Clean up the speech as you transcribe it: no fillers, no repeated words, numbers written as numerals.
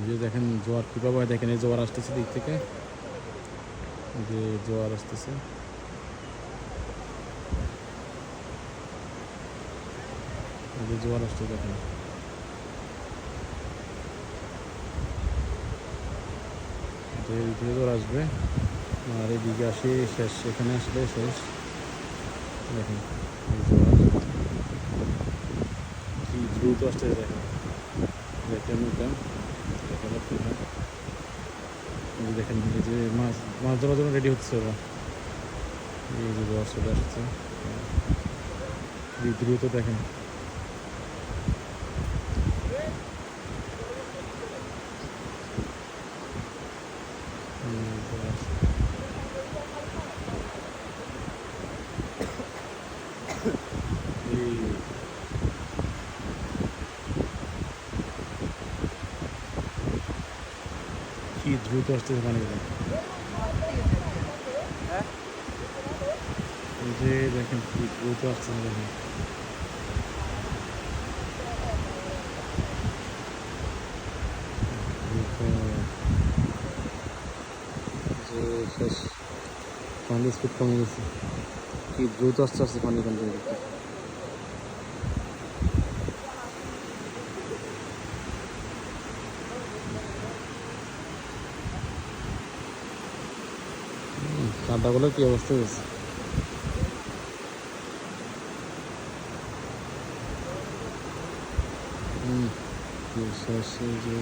যে দেখেন জোয়ার কীভাবে হয়, দেখেন এই জোয়ার আসতেছে দিক থেকে, যে জোয়ার আসতেছে, যে জোয়ার আসছে দেখেন। যে এদিকে জোয়ার আসবে আর এদিকে আসি শেষ, এখানে আসলে শেষ। দেখেন এই জোয়ার কি দ্রুত আসছে দেখেন, দেখেন নৌকা দেখেন আপনারা। এই দেখেন এই যে মাছ মাছ ধরার জন্য রেডি হচ্ছে ওরা, এই যে জোয়ার চলে আসছে এই দ্রুত দেখেন। কি দ্রুত আসতেছে পানিগুলো, এই যে দেখেন কি দ্রুত আসতেছে দেখেন। যে শেষ, পানির স্পিড কমে গেছে, কি দ্রুত আস্তে আস্তে পানি এখান থেকে দেখতে। কাদাগুলোর কি অবস্থা হয়েছে। শেষ, এই যে